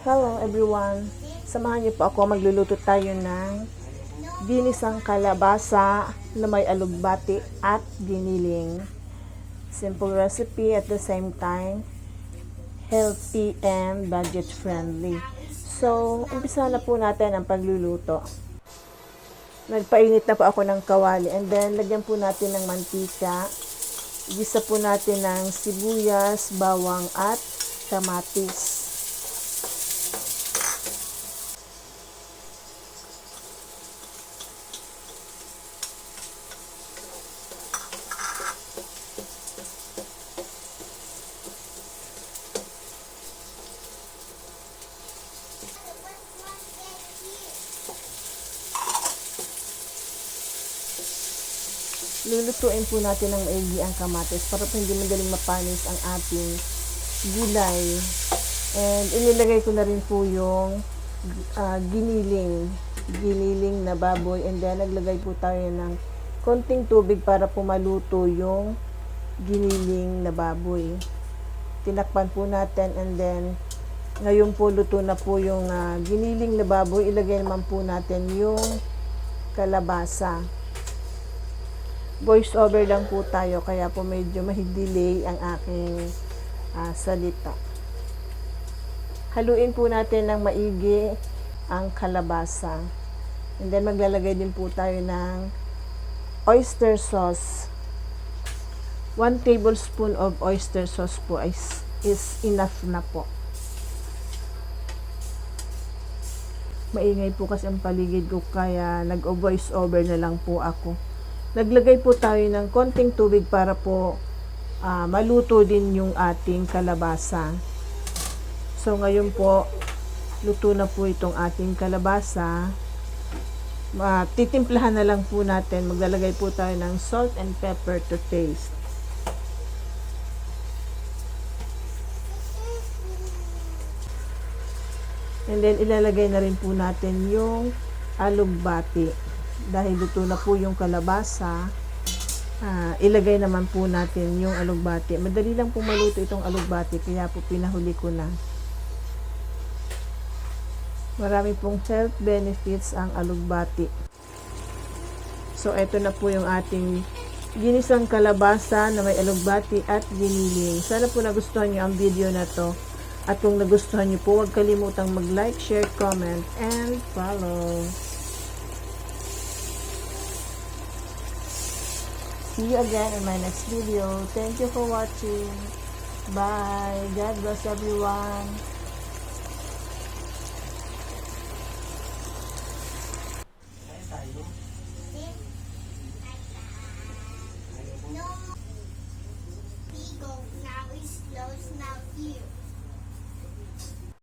Hello everyone! Samahan niyo po ako, magluluto tayo ng ginisang kalabasa na may alugbati at giniling. Simple recipe at the same time healthy and budget friendly. So, umpisa na po natin ang pagluluto. Nagpainit na po ako ng kawali and then lagyan po natin ng mantika. Igisa po natin ng sibuyas, bawang at kamatis. Lulutuin po natin ng maigi ang kamatis para po hindi madaling mapanis ang ating gulay. And inilagay ko na rin po yung giniling na baboy. And then naglagay po tayo ng konting tubig para po maluto yung giniling na baboy. Tinakpan po natin and then ngayon po luto na po yung giniling na baboy. Ilagay naman po natin yung kalabasa. Voice over lang po tayo kaya po medyo delay ang aking salita. Haluin po natin ng maigi ang kalabasa. And then maglalagay din po tayo ng oyster sauce. 1 tablespoon of oyster sauce po is enough na po. Maingay po kasi ang paligid ko kaya nag-voice over na lang po ako. Naglagay po tayo ng konting tubig para po maluto din yung ating kalabasa. So ngayon po, luto na po itong ating kalabasa. Titimplahan na lang po natin. Maglalagay po tayo ng salt and pepper to taste. And then ilalagay na rin po natin yung alugbati. Dahil luto na po yung kalabasa, ilagay naman po natin yung alugbati. Madali lang po maluto itong alugbati, kaya po pinahuli ko na. Marami pong health benefits ang alugbati. So, eto na po yung ating ginisang kalabasa na may alugbati at giniling. Sana po nagustuhan nyo ang video na to. At kung nagustuhan nyo po, huwag kalimutang mag-like, share, comment, and follow. See you again in my next video. Thank you for watching. Bye. God bless everyone. No. Now it's close now here.